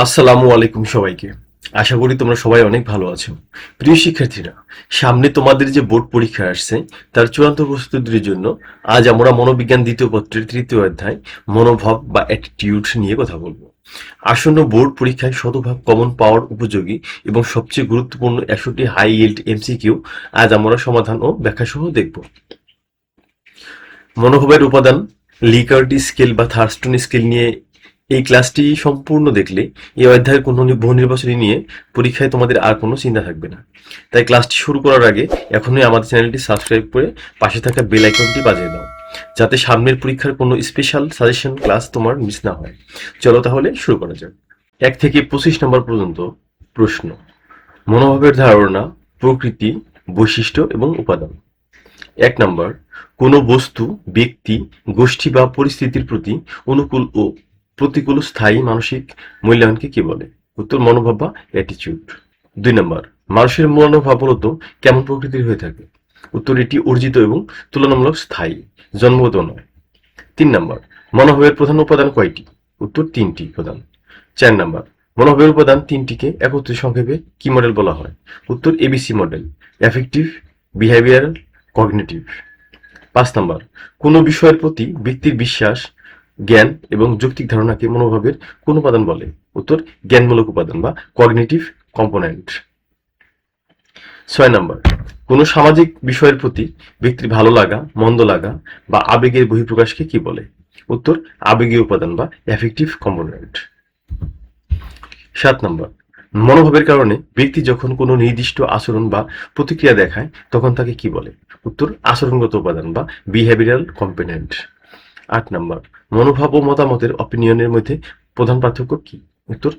আসসালামু আলাইকুম সবাইকে। আশা করি তোমরা সবাই অনেক ভালো আছো। প্রিয় শিক্ষার্থীরা, সামনে তোমাদের যে বোর্ড পরীক্ষা আসছে তার চূড়ান্ত প্রস্তুতির জন্য আজ আমরা মনোবিজ্ঞান দ্বিতীয় পত্রের তৃতীয় অধ্যায় মনোভাব বা অ্যাটিটিউড নিয়ে কথা বলবো। আসন্ন বোর্ড পরীক্ষায় শতভাগ কমন পাওয়ার উপযোগী এবং সবচেয়ে গুরুত্বপূর্ণ 100টি হাই ইল্ড এমসিকিউ আজ আমরা সমাধান ও ব্যাখ্যা সহ দেখব। মনোভাবের উপাদান লিকার্টি স্কেল বা থার্স্টন স্কেল নিয়ে এই ক্লাসটি সম্পূর্ণ দেখলে এই অধ্যায়ের কোনো বহু নির্বাচনী নিয়ে পরীক্ষায় তোমাদের আর কোনো চিন্তা থাকবে না। তাই ক্লাসটি শুরু করার আগে এখনই আমাদের চ্যানেলটি সাবস্ক্রাইব করে পাশে থাকা বেল আইকনটি বাজিয়ে দাও, যাতে সামনের পরীক্ষার কোনো স্পেশাল সাজেশন ক্লাস তোমার মিস না হয়। চলো তাহলে শুরু করা যাক। 1 থেকে 25 নম্বর পর্যন্ত প্রশ্ন। মনোভাবের ধারণা, প্রকৃতি, বৈশিষ্ট্য এবং উপাদান। 1 নম্বর, কোনো বস্তু, ব্যক্তি, গোষ্ঠী বা পরিস্থিতির প্রতি অনুকূল ও প্রতিকূল স্থায়ী মানসিক মূল্যায়নকে কি বলে? উত্তর মনোভাব বা অ্যাটিটিউড। 2 নম্বর, মানুষের মনোভাব মূলত কেমন প্রকৃতির হয়ে থাকে? উত্তর এটি অর্জিত এবং তুলনামূলক স্থায়ী, জন্মগত নয়। 3 নম্বর, মনোভাবের প্রধান উপাদান কয়টি? উত্তর 3টি প্রধান। 4 নম্বর, মনোভাবের উপাদান 3টিকে একত্রে সংক্ষেপে কি মডেল বলা হয়? উত্তর ABC model, effective, behavioural, cognitive. 5 নম্বর, কোনো বিষয়ের প্রতি ব্যক্তির বিশ্বাস, জ্ঞান এবং যৌক্তিক ধারণাকে মনোভাবের কোন উপাদান বলে? উত্তর জ্ঞানমূলক উপাদান বা কগনিটিভ কম্পোনেন্ট। 6 নম্বর, কোনো সামাজিক বিষয়ের প্রতি ব্যক্তির ভালো লাগা, মন্দ লাগা বা আবেগের বহিঃপ্রকাশকে কি বলে? উত্তর আবেগীয় উপাদান বা এফেক্টিভ কম্পোনেন্ট। 7 নম্বর, মনোভাবের কারণে ব্যক্তি যখন কোনো নির্দিষ্ট আচরণ বা প্রতিক্রিয়া দেখায় তখন তাকে কি বলে? উত্তর আচরণগত উপাদান বা বিহেভিয়ারাল কম্পোনেন্ট। 8 নম্বর, মনোভাব ও মতামতের অপিনিয়নের মধ্যে প্রধান পার্থক্য কি? উত্তর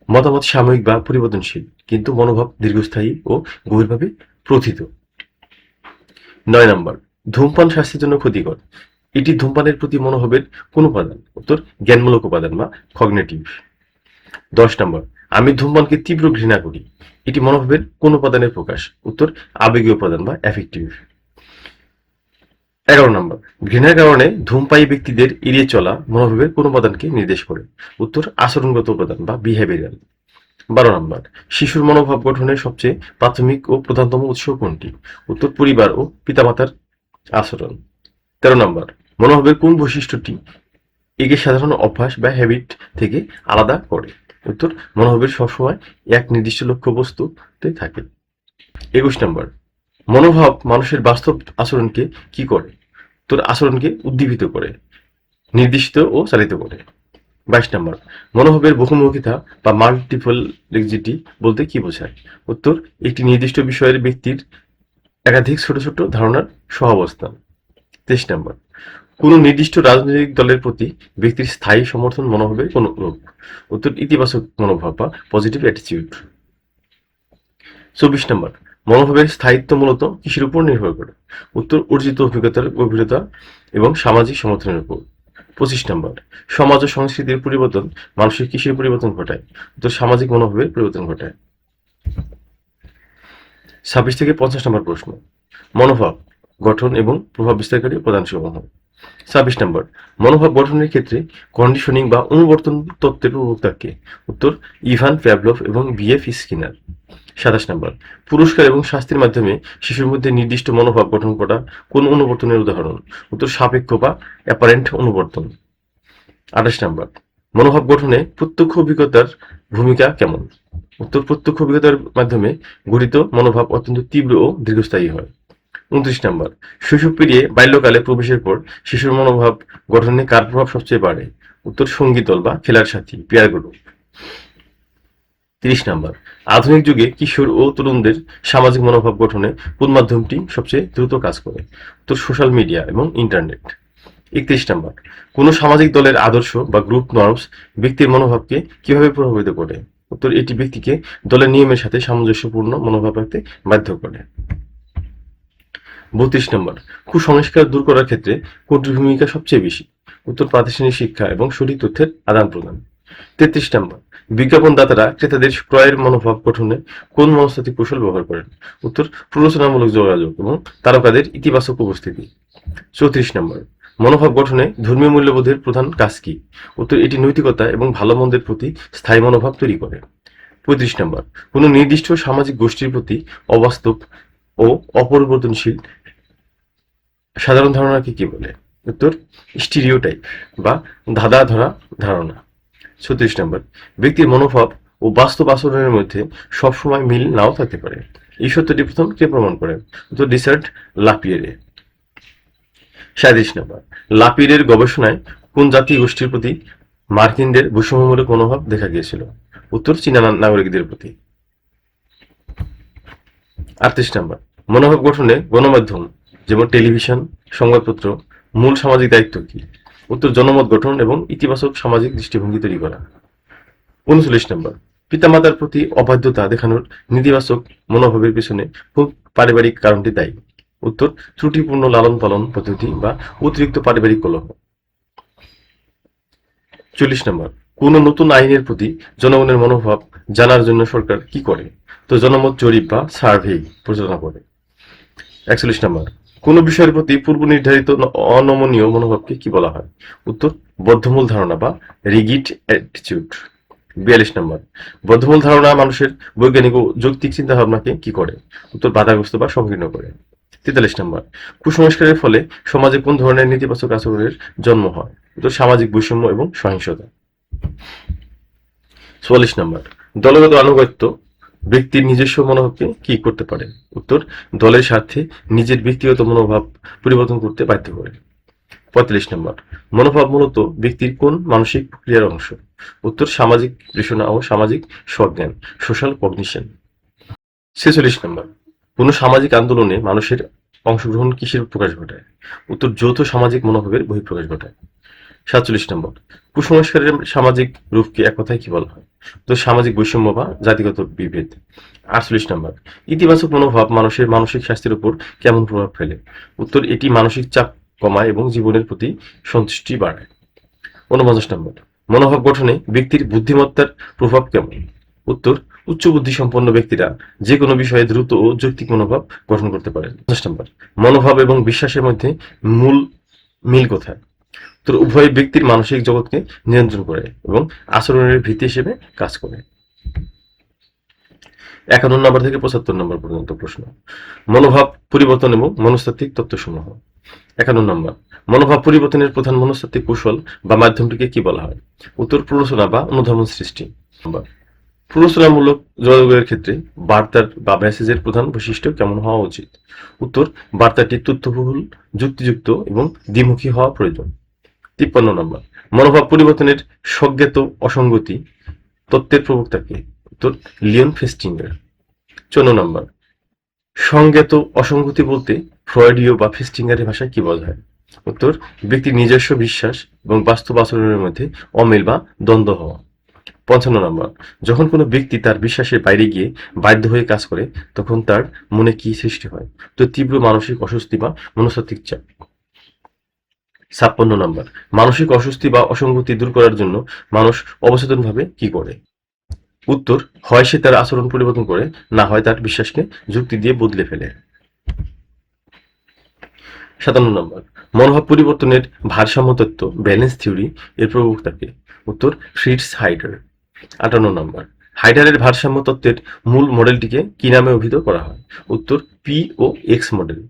মতামত সাময়িক বা পরিবর্তনশীল, কিন্তু মনোভাব দীর্ঘস্থায়ী ও গভীরভাবে প্রথিত। 9 নম্বর, ধূমপান স্বাস্থ্যের জন্য ক্ষতিকর। এটি ধূমপানের প্রতি মনোভাবের কোন উপাদান? উত্তর জ্ঞানমূলক উপাদান বা কগনিটিভ। 10 নম্বর, আমি ধূমপানকে তীব্র ঘৃণা করি। এটি মনোভাবের কোন উপাদানের প্রকাশ? উত্তর আবেগীয় উপাদান বা অ্যাফেক্টিভ। 11 নম্বর, ঘৃণার কারণে ধূমপায়ী ব্যক্তিদের এড়িয়ে চলা মনোভাবের কোন উপাদানকে নির্দেশ করে? উত্তর আচরণগত উপাদান বা বিহেভিয়ারাল। 12 নম্বর, শিশুর মনোভাব গঠনের সবচেয়ে প্রাথমিক ও প্রধানতম উৎস কোনটি? উত্তর পরিবার ও পিতামাতার আচরণ। 13 নম্বর, মনোভাবের কোন বৈশিষ্ট্যটি একে সাধারণ অভ্যাস বা হ্যাবিট থেকে আলাদা করে? উত্তর মনোভাবের সবসময় এক নির্দিষ্ট লক্ষ্যবস্তুতে থাকে। 21 নম্বর, মনোভাব মানুষের বাস্তব আচরণকে কি করে? উত্তর আচরণকে উদ্দীপিত করে, নির্দিষ্ট ও চালিত করে। 22 নম্বর, মনোভাবের বহুমুখিতা বা মাল্টিপলেক্সিটি বলতে কি বোঝায়? উত্তর একটি নির্দিষ্ট বিষয়ের ব্যক্তির একাধিক ছোট ছোট ধারণার সহাবস্থান। 23 নম্বর, কোনো নির্দিষ্ট রাজনৈতিক দলের প্রতি ব্যক্তির স্থায়ী সমর্থন মনোভাবের কোন রূপ? উত্তর ইতিবাচক মনোভাব বা পজিটিভ অ্যাটিটিউড। 24 নম্বর, মনোভাবের স্থায়িত্ব মূলত কিসের উপর নির্ভর করে? উত্তর অর্জিত অভিজ্ঞতার গভীরতা এবং সামাজিক সমর্থনের উপর। 25 নম্বর, সমাজ ও সংস্কৃতির পরিবর্তন মানুষের কিসের পরিবর্তন ঘটায়? উত্তর সামাজিক মনোভাবের পরিবর্তন ঘটায়। 26 থেকে 50 নম্বর প্রশ্ন, মনোভাব গঠন এবং প্রভাব বিস্তারকারী উপাদানসমূহ। 26 নম্বর, মনোভাব গঠনের ক্ষেত্রে কন্ডিশনিং বা অনুবর্তন তত্ত্বের প্রবক্তা কে? উত্তর ইভান প্যাভলভ এবং বিএফ স্কিনার। 27 নম্বর, পুরস্কার এবং শাস্তির মাধ্যমে শিশুর মধ্যে নির্দিষ্ট মনোভাব গঠন করা কোন অনুবর্তনের উদাহরণ? উত্তর সাপেক্ষ বা অ্যাপারেন্ট অনুবর্তন। 28 নম্বর, মনোভাব গঠনে প্রত্যক্ষ অভিজ্ঞতার ভূমিকা কেমন? উত্তর প্রত্যক্ষ অভিজ্ঞতার মাধ্যমে গঠিত মনোভাব অত্যন্ত তীব্র ও দীর্ঘস্থায়ী হয়। 29 নম্বর, শৈশব পেরিয়ে বাল্যকালে প্রবেশের পর শিশুর মনোভাব গঠনে কার প্রভাব সবচেয়ে বাড়ে? উত্তর সঙ্গী দল বা খেলার সাথী, পিয়ার গ্রুপ। 30 নম্বর, আধুনিক যুগে কিশোর ও তরুণদের সামাজিক মনোভাব গঠনে কোন মাধ্যমটি সবচেয়ে দ্রুত কাজ করে? উত্তর সোশ্যাল মিডিয়া এবং ইন্টারনেট। 31 নম্বর, কোন সামাজিক দলের আদর্শ বা গ্রুপ নর্মস ব্যক্তির মনোভাবকে কিভাবে প্রভাবিত করে? উত্তর এটি ব্যক্তিকে দলের নিয়মের সাথে সামঞ্জস্যপূর্ণ মনোভাব রাখতে বাধ্য করে। 32 নম্বর, কুসংস্কার দূর করার ক্ষেত্রে কোনটির ভূমিকা সবচেয়ে বেশি? উত্তর প্রাতিষ্ঠানিক শিক্ষা এবং সঠিক তথ্যের আদান প্রদান। 33 নম্বর, বিজ্ঞাপনদাতারা ক্রেতাদের ক্রয়ের মনোভাব গঠনে কোন মনস্তাত্ত্বিক কৌশল ব্যবহার করেন? উত্তর প্ররোচনামূলক যোগাযোগ এবং তারকাদের ইতিবাচক উপস্থিতি। 34 নম্বর, মনোভাব গঠনে ধর্মীয় মূল্যবোধের প্রধান কাজ কি? উত্তর, এটি নৈতিকতা এবং ভালো মন্দের প্রতি স্থায়ী মনোভাব তৈরি করে। 35 নম্বর, কোনো নির্দিষ্ট সামাজিক গোষ্ঠীর প্রতি অবাস্তব ও অপরিবর্তনশীল সাধারণ ধারণাকে কি বলে? উত্তর, স্টিরিওটাইপ বা ধাঁধা ধরা ধারণা। 36 নম্বর, ব্যক্তির মনোভাব ও বাস্তব আচরণের মধ্যে সবসময় মিল নাও থাকতে পারে। এই সত্যটি প্রথম কে প্রমাণ করেন? উত্তর, রিচার্ড লাপিয়েরে। 37 নম্বর, লাপিয়েরের গবেষণায় কোন জাতি গোষ্ঠীর প্রতি মার্কিনদের বৈষম্যমূলক মনোভাব দেখা গিয়েছিল? উত্তর, চীনা নাগরিকদের প্রতি। 38 নম্বর, মনোভাব গঠনে গণমাধ্যম যেমন টেলিভিশন, সংবাদপত্র মূল সামাজিক দায়িত্ব কি? উত্তর, জনমত গঠন এবং ইতিবাচক সামাজিক দৃষ্টিভঙ্গি তৈরি করা। 39 নম্বর, পিতামাতার প্রতি অবাধ্যতা দেখানোর নেতিবাচক মনোভাবের পেছনে খুব পারিবারিক কারণটি দায়ী। উত্তর, ত্রুটিপূর্ণ লালন পালন পদ্ধতি বা অতিরিক্ত পারিবারিক কলহ। 40 নম্বর, কোন নতুন আইনের প্রতি জনগণের মনোভাব জানার জন্য সরকার কি করে? তো জনমত জরিপ বা সার্ভে পরিচালনা করে। 41 নম্বর, কোন বিষয়ের প্রতি পূর্ব নির্ধারিত অনমনীয় মনোভাবকে কি বলা হয়? উত্তর, বদ্ধমূল ধারণা বা রিগিড অ্যাটিটিউড। 42 নম্বর, বদ্ধমূল ধারণা মানুষের বৈজ্ঞানিক ও যৌক্তিক চিন্তাভাবনাকে কি করে? উত্তর, বাধাগ্রস্ত বা সংকীর্ণ করে। 43 নম্বর, কুসংস্কারের ফলে সমাজে কোন ধরনের নেতিবাচক আচরণের জন্ম হয়? উত্তর, সামাজিক বৈষম্য এবং সহিংসতা। 44 নম্বর, দলগত আনুগত্য ব্যক্তির নিজস্ব মনোভাবকে কি করতে পারে? উত্তর, দলের স্বার্থে নিজের ব্যক্তিগত মনোভাব পরিবর্তন করতে বাধ্য করে। 45 নম্বর, মনোভাব মূলত ব্যক্তির কোন মানসিক প্রক্রিয়ার অংশ? উত্তর, সামাজিক প্রেষণা ও সামাজিক স্বজ্ঞান, সোশ্যাল কগনিশন। 46 নম্বর, কোন সামাজিক আন্দোলনে মানুষের অংশগ্রহণ কিসের প্রকাশ ঘটায়? উত্তর, যৌথ সামাজিক মনোভাবের বহিঃপ্রকাশ ঘটায়। 47 নম্বর, কুসংস্কারের সামাজিক রূপকে এক কথায় কি বলা হয়? তো সামাজিক বৈষম্য বা জাতিগত বিভেদ। 48 নম্বর, ইতিবাচক মনোভাব মানুষের মানসিক স্বাস্থ্যের উপর কেমন প্রভাব ফেলে? উত্তর, এটি মানসিক চাপ কমায় এবং জীবনের প্রতি সন্তুষ্টি বাড়ায়। 49 নম্বর, মনোভাব গঠনে ব্যক্তির বুদ্ধিমত্তার প্রভাব কেমন? উত্তর, উচ্চ বুদ্ধি সম্পন্ন ব্যক্তিরা যে কোনো বিষয়ে দ্রুত ও যৌক্তিক মনোভাব গঠন করতে পারেন। 50 নম্বর, মনোভাব এবং বিশ্বাসের মধ্যে মূল মিল কোথায়? তো উভয় ব্যক্তির মানসিক জগৎকে নিয়ন্ত্রণ করে এবং আচরণের ভিত্তি হিসেবে কাজ করে। 51 নম্বর থেকে 75 নম্বর পর্যন্ত প্রশ্ন। মনোভাব পরিবর্তন এবং মনস্তাত্ত্বিক তত্ত্বসমূহ। 51 নম্বর, মনোভাব পরিবর্তনের প্রধান মনস্তাত্ত্বিক কৌশল বা মাধ্যমটিকে কি বলা হয়? উত্তর, প্ররোচনা বা অনুধাবন সৃষ্টি। নম্বর, প্ররোচনামূলক যোগাযোগের ক্ষেত্রে বার্তার বা মেসেজের প্রধান বৈশিষ্ট্য কেমন হওয়া উচিত? উত্তর, বার্তাটি তথ্যবহুল, যুক্তিযুক্ত এবং দ্বিমুখী হওয়া প্রয়োজন। 53 নম্বর, মনোভাব পরিবর্তনের স্বজ্ঞাত অসঙ্গতি তত্ত্বের প্রবক্তা কে? উত্তর, লিওন ফেস্টিঙ্গার। 54 নম্বর, সংজ্ঞাত অসঙ্গতি বলতে ফ্রয়েডীয় বা ফেস্টিঙ্গারের ভাষায় কি বোঝায়? উত্তর, ব্যক্তির নিজস্ব বিশ্বাস এবং বাস্তব আচরণের মধ্যে অমিল বা দ্বন্দ্ব হওয়া। 55 নম্বর, যখন কোনো ব্যক্তি তার বিশ্বাসের বাইরে গিয়ে বাধ্য হয়ে কাজ করে তখন তার মনে কি সৃষ্টি হয়? তো তীব্র মানসিক অস্বস্তি বা মনস্তাত্ত্বিক চাপ। 56 নম্বর, মানসিক অস্বস্তি বা অসঙ্গতি দূর করার জন্য মানুষ অবচেতনভাবে কি করে? উত্তর, হয় সে তার আচরণ পরিবর্তন করে, না হয় তার বিশ্বাসকে যুক্তি দিয়ে বদলে ফেলে। 57 নম্বর, মনোভাব পরিবর্তনের ভারসাম্য তত্ত্ব ব্যালেন্স থিওরি এর প্রবক্তা কে? উত্তর, ফ্রিটজ হাইডার। 58 নম্বর, হাইডারের ভারসাম্য তত্ত্বের মূল মডেলটিকে কি নামে অভিহিত করা হয়? উত্তর, পি ও এক্স মডেল।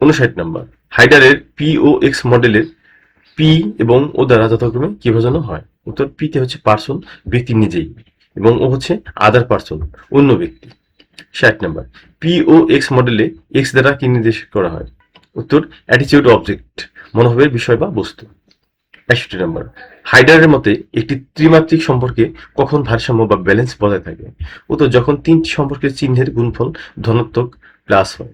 59 নম্বর, হাইডারের পি ও এক্স মডেলের পি এবং ও দ্বারা যথাক্রমে কি বোঝানো হয়? উত্তর, পি তে হচ্ছে পার্সন, ব্যক্তি নিজেই, এবং ও হচ্ছে আদার পার্সন, অন্য ব্যক্তি। 60 নম্বর, পি ও এক্স মডেলে এক্স দ্বারা কি নির্দেশ করা হয়? উত্তর, অ্যাটিটিউড অবজেক্ট, মনোভাবের বিষয় বা বস্তু। 61 নম্বর, হাইডারের মতে একটি ত্রিমাত্রিক সম্পর্কে কখন ভারসাম্য বা ব্যালেন্স বজায় থাকে? উত্তর, যখন তিনটি সম্পর্কের চিহ্নের গুণফল ধনাত্মক প্লাস হয়।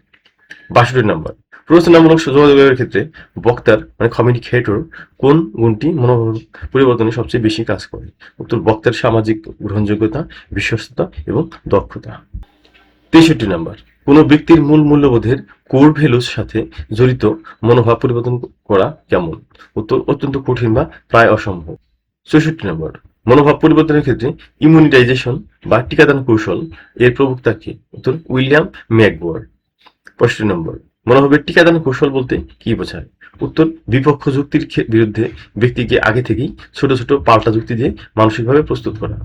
62 নম্বর, প্ররোচনামূলক যোগাযোগের ক্ষেত্রে বক্তার মানে কমিউনিকেটর কোন গুণটি মনোভাব পরিবর্তনে সবচেয়ে বেশি কাজ করে? উত্তর, বক্তার সামাজিক গ্রহণযোগ্যতা, বিশ্বস্ততা এবং দক্ষতা। 63 নম্বর, কোনো ব্যক্তির মূল মূল্যবোধের কোর ভ্যালুর সাথে জড়িত মনোভাব পরিবর্তন করা কেমন? উত্তর, অত্যন্ত কঠিন বা প্রায় অসম্ভব। 64 নম্বর, মনোভাব পরিবর্তনের ক্ষেত্রে ইমিউনিটাইজেশন বা টিকাদান কৌশল এর প্রবক্তা কে? উত্তর, উইলিয়াম ম্যাকবোয়ার। 65 নম্বর, মনোভাবের টিকাদান কৌশল বলতে কি বোঝায়? উত্তর, বিপক্ষ যুক্তির বিরুদ্ধে ব্যক্তিকে আগে থেকেই ছোট ছোট পাল্টা যুক্তি দিয়ে মানসিকভাবে প্রস্তুত করা।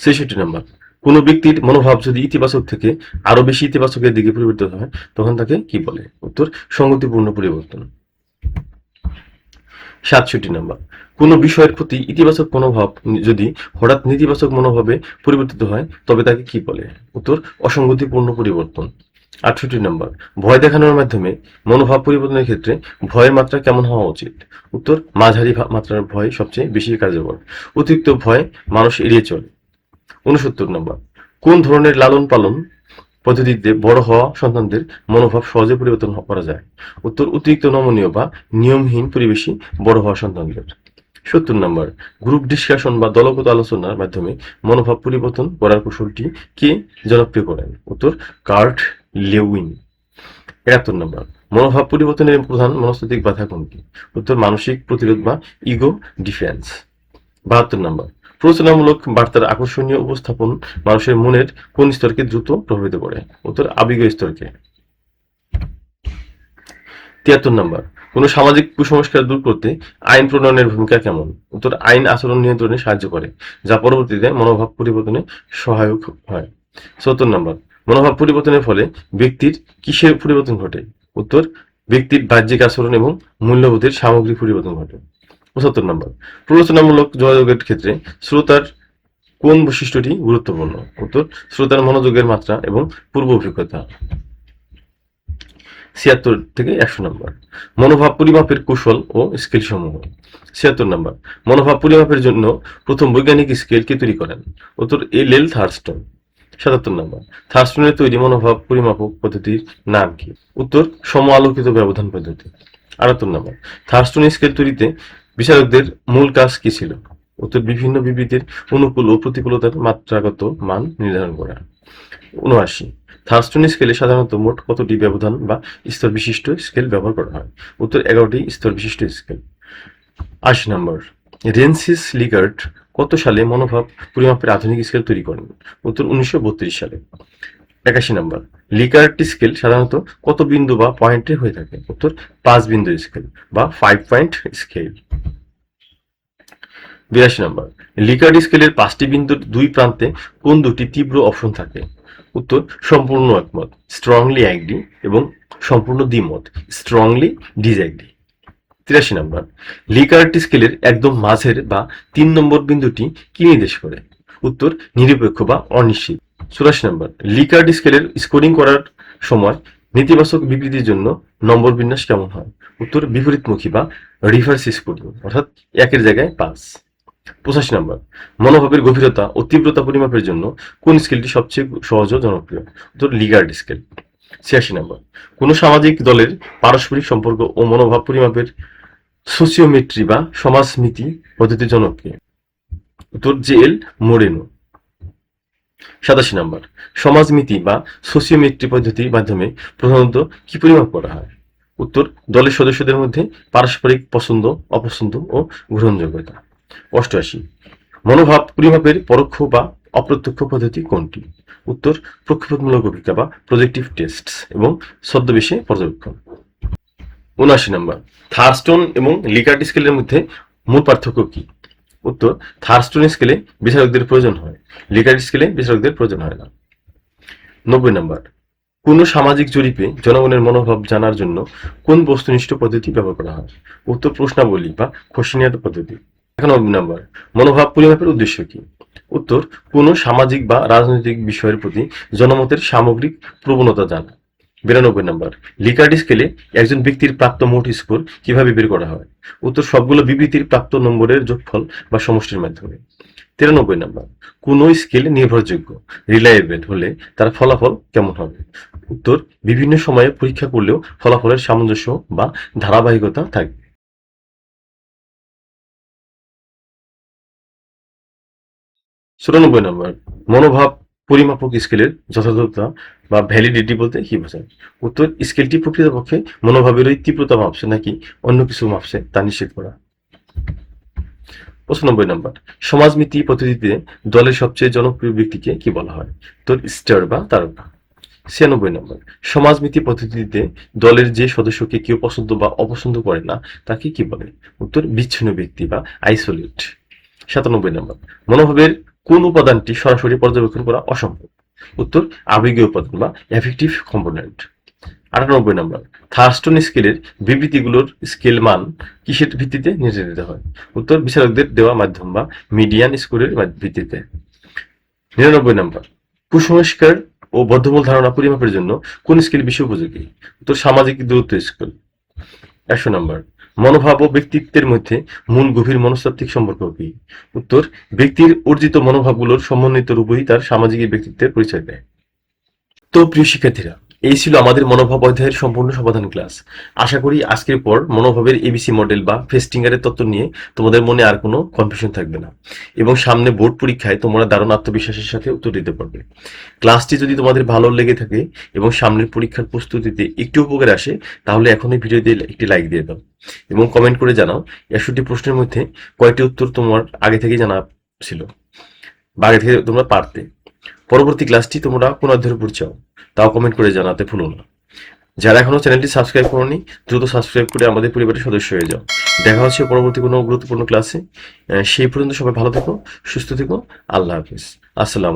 ৬৬ নম্বর, কোনো ব্যক্তির মনোভাব যদি ইতিবাচক থেকে আরো বেশি ইতিবাচকের দিকে পরিবর্তিত হয় তখন তাকে কি বলে? উত্তর, সংগতিপূর্ণ পরিবর্তন। ৬৭ নম্বর, কোনো বিষয়ের প্রতি ইতিবাচক মনোভাব যদি হঠাৎ নেতিবাচক মনোভাবে পরিবর্তিত হয় তবে তাকে কি বলে? উত্তর, অসঙ্গতিপূর্ণ পরিবর্তন। ৬৮ নম্বর, ভয় দেখানোর মাধ্যমে মনোভাব পরিবর্তনের ক্ষেত্রে ভয়ের মাত্রা কেমন হওয়া উচিত? উত্তর, মাঝারি মাত্রার ভয় সবচেয়ে বেশি কার্যকর। অতিরিক্ত ভয় মানুষ এড়িয়ে চলে। ৬৯ নম্বর, কোন ধরনের লালন পালন পদ্ধতিতে বড় হওয়া সন্তানদের মনোভাব সহজে পরিবর্তন করা যায়? উত্তর, অতিরিক্ত নমনীয় বা নিয়মহীন পরিবেশে বড় হওয়া সন্তানদের। ৭০ নম্বর, গ্রুপ ডিসকাশন বা দলগত আলোচনার মাধ্যমে মনোভাব পরিবর্তন করার কৌশলটি কে জনপ্রিয় করেন? উত্তর, কার্ট লেউইন। ৭১ নম্বর, মনোভাব পরিবর্তনের প্রধান মনস্তাত্ত্বিক বাধা কোনটি? উত্তর, মানসিক প্রতিরোধ বা ইগো ডিফেন্স। ৭২ নম্বর, প্ররোচনামূলক বার্তার আকর্ষণীয় উপস্থাপন মানুষের মনের কোন স্তরকে দ্রুত প্রভাবিত করে? উত্তর, আবেগীয় স্তরকে। ৭৩ নম্বর, কোনো সামাজিক কুসংস্কার দূর করতে আইন প্রণয়নের ভূমিকা কেমন? উত্তর, আইন আচরণ নিয়ন্ত্রণে সাহায্য করে যা পরবর্তীতে মনোভাব পরিবর্তনে সহায়ক হয়। ৭৪ নম্বর, মনোভাব পরিবর্তনের ফলে ব্যক্তির কিসের পরিবর্তন ঘটে? উত্তর, ব্যক্তির বাহ্যিক আচরণ এবং মূল্যবোধের সামগ্রিক পরিবর্তন ঘটে। ৭৫ নম্বর, প্ররোচনামূলক যোগাযোগের ক্ষেত্রে শ্রোতার কোন বৈশিষ্ট্যটি গুরুত্বপূর্ণ? উত্তর, শ্রোতার মনোযোগের মাত্রা এবং পূর্ব অভিজ্ঞতা। ৭৬ থেকে ১০০ নম্বর, মনোভাব পরিমাপের কৌশল ও স্কেল সমূহ। ৭৬ নম্বর, মনোভাব পরিমাপের জন্য প্রথম বৈজ্ঞানিক স্কেল কে তৈরি করেন? উত্তর, এল থার্স্টন। ৭৭ নম্বর, থার্স্টনের তৈরি মনোভাব পরিমাপক পদ্ধতির নাম কি? উত্তর, সম আলোকিত ব্যবধান পদ্ধতি। ৭৮ নম্বর, থার্স্টন স্কেল তৈরিতে বিচারকদের মূল কাজ কি ছিল? উত্তর, বিভিন্ন বিবৃতির অনুকূল ও প্রতিকূলতার মাত্রাগত মান নির্ধারণ করা। ৭৯, থার্স্টন স্কেলে সাধারণত মোট কতটি ব্যবধান বা স্তর বিশিষ্ট স্কেল ব্যবহার করা হয়? উত্তর, ১১টি স্তর বিশিষ্ট স্কেল। ৮০ নম্বর, রেনসিস লিগার্ট কত সালে মনোভাব পরিমাপের আধুনিক স্কেল তৈরি করেন? উত্তর, ১৯৩২ সালে। ৮১ নম্বর, লিকার্ট স্কেল সাধারণত কত বিন্দু বা পয়েন্টে হয়ে থাকে? উত্তর, ৫ বিন্দুর স্কেল বা 5 পয়েন্ট স্কেল। ৮২ নম্বর, লিকার্ট স্কেলের ৫টি বিন্দুর দুই প্রান্তে কোন দুটি তীব্র অপশন থাকে? উত্তর, সম্পূর্ণ একমত স্ট্রংলি অ্যাগ্রি এবং সম্পূর্ণ দ্বিমত স্ট্রংলি ডিসঅ্যাগ্রি। ৮৩ নম্বর, লিকার্ট স্কেলের একদম মাঝের বা ৩ নম্বর বিন্দুটি কি নির্দেশ করে? উত্তর, নিরপেক্ষ বা অনিশ্চিত। ৮৪ নম্বর, লিকার্ট স্কেলের স্কোরিং করার সময় নেতিবাচক বিবৃতির জন্য নম্বর বিন্যাস কেমন হয়? উত্তর, বিপরীতমুখী বা রিভার্স স্কোরিং অর্থাৎ ১-এর জায়গায় ৫। ৮৫ নম্বর, মনোভাবের গভীরতা ও তীব্রতা পরিমাপের জন্য কোন স্কেলটি সবচেয়ে সহজ ও জনপ্রিয়? উত্তর, লিগার্ট স্কেল। ৮৬ নম্বর, কোন সামাজিক দলের পারস্পরিক সম্পর্ক ও মনোভাব পরিমাপের সোসিওমেট্রি বা সমাজমিতি পদ্ধতি জনপ্রিয়? উত্তর, জে.এল. মোরেনো। ৮৭ নম্বর, সমাজমিতি বা সোসিওমেট্রি পদ্ধতির মাধ্যমে প্রধানত কি পরিমাপ করা হয়? উত্তর, দলের সদস্যদের মধ্যে পারস্পরিক পছন্দ অপছন্দ ও গ্রহণযোগ্যতা। ৮৮, মনোভাব পরিমাপের পরোক্ষ বা অপ্রত্যক্ষ পদ্ধতি কোনটি? উত্তর, পক্ষপাতমূলক অভিজ্ঞতা বা প্রজেক্টিভ টেস্ট এবং ছদ্মবেশে পর্যবেক্ষণ। ৭৯ নম্বর, থার্স্টন এবং লিকার্ট স্কেলের মধ্যে মূল পার্থক্য কি? উত্তর, থার্স্টন স্কেলে বিচারকদের প্রয়োজন হয়, লিকার্ট স্কেলে বিচারকদের প্রয়োজন হয় না। ৯০ নম্বর, কোন সামাজিক জরিপে জনগণের মনোভাব জানার জন্য কোন বস্তুনিষ্ঠ পদ্ধতি ব্যবহার করা হয়? উত্তর, প্রশ্নাবলী বা কোশ্চেনিয়ার পদ্ধতি। ৯১ নম্বর, মনোভাব পরিমাপের উদ্দেশ্য কি? উত্তর, কোন সামাজিক বা রাজনৈতিক বিষয়ের প্রতি জনমতের সামগ্রিক প্রবণতা জানা। ৯২ নম্বর, লিকার্ট স্কেলে একজন ব্যক্তির প্রাপ্ত মোট স্কোর কিভাবে বের করা হয়? উত্তর, সবগুলো বিবৃতির প্রাপ্ত নম্বরের যোগফল বা সমষ্টির মাধ্যমে। ৯৩ নম্বর, কোন স্কেল নির্ভরযোগ্য রিলায়েবল হলে তার ফলাফল কেমন হবে? উত্তর, বিভিন্ন সময়ে পরীক্ষা করলেও ফলাফলের সামঞ্জস্য বা ধারাবাহিকতা থাকবে। ৯৪ নম্বর, মনোভাব পরিমাপক স্কেলের যথাযথতা বা ভ্যালিডিটি বলতে কি বোঝায়? উত্তর, স্কেলটি প্রকৃতপক্ষে মনোভাবেরই তীব্রতা মাপছে নাকি অন্য কিছু মাপছে তা নিশ্চিত করা। ৯৫ নম্বর, সমাজমিতি পদ্ধতিতে দলের সবচেয়ে জনপ্রিয় ব্যক্তিকে কি বলা হয়? উত্তর, স্টার বা তারকা। 96 নম্বর, সমাজনীতি পদ্ধতিতে দলের যে সদস্যকে কেউ পছন্দ বা অপছন্দ করে না তাকে কি বলে? উত্তর বিচ্ছিন্ন ব্যক্তি বা আইসোলেট। 97 নম্বর, মনোভাবের কোন উপাদানটি সরাসরি পর্যবেক্ষণ করা অসম্ভব? উত্তর আবেগীয় উপাদান বা অ্যাফেক্টিভ কম্পোনেন্ট। 98 নম্বর, থার্স্টন স্কেলের বিবৃতিগুলোর স্কেল মান কিসের ভিত্তিতে নির্ধারিত হয়? উত্তর বিচারকদের দেওয়া মাধ্যম বা মিডিয়ান স্কোরের ভিত্তিতে। 99 নম্বর, কুসংস্কার ও বদ্ধমূল ধারণা পরিমাপের জন্য কোন স্কেল বেশি উপযোগী? উত্তর সামাজিক দূরত্ব স্কেল। 100 নম্বর, মনোভাব ও ব্যক্তিত্বের মধ্যে মূল গভীর মনস্তাত্ত্বিক সম্পর্ক কি? উত্তর ব্যক্তির অর্জিত মনোভাবগুলোর সমন্বিত রূপই তার সামাজিক ব্যক্তিত্বের পরিচয় দেয়। তো প্রিয় শিক্ষার্থীরা, এই ছিল আমাদের মনোভাব অধ্যায়ের সম্পূর্ণ সমাধান ক্লাস। আশা করি আজকের পর মনোভাবের এবিসি মডেল বা ফেস্টিঙ্গারের তত্ত্ব নিয়ে তোমাদের মনে আর কোনো কনফিউশন থাকবে না, এবং সামনে বোর্ড পরীক্ষায় তোমরা দারুণ আত্মবিশ্বাসের সাথে উত্তর দিতে পারবে। ক্লাসটি যদি তোমাদের ভালো লেগে থাকে এবং সামনের পরীক্ষার প্রস্তুতিতে একটু উপকারে আসে, তাহলে এখনই ভিডিওতে একটি লাইক দিয়ে দাও এবং কমেন্ট করে জানাও 61 প্রশ্নের মধ্যে কয়টি উত্তর তোমার আগে থেকেই জানা ছিল বা আগে থেকে তোমরা পারতে। পরবর্তী ক্লাসটি তোমরা কোন অধ্যায়ের উপর চাও তাও কমেন্ট করে জানাতে ভুলো না। যারা এখনো চ্যানেলটি সাবস্ক্রাইব করোনি, দ্রুত সাবস্ক্রাইব করে আমাদের পরিবারের সদস্য হয়ে যাও। দেখা হচ্ছে পরবর্তী কোনো গুরুত্বপূর্ণ ক্লাসে। সেই পর্যন্ত সবাই ভালো থেকো, সুস্থ থেকো। আল্লাহ হাফিজ। আসসালাম।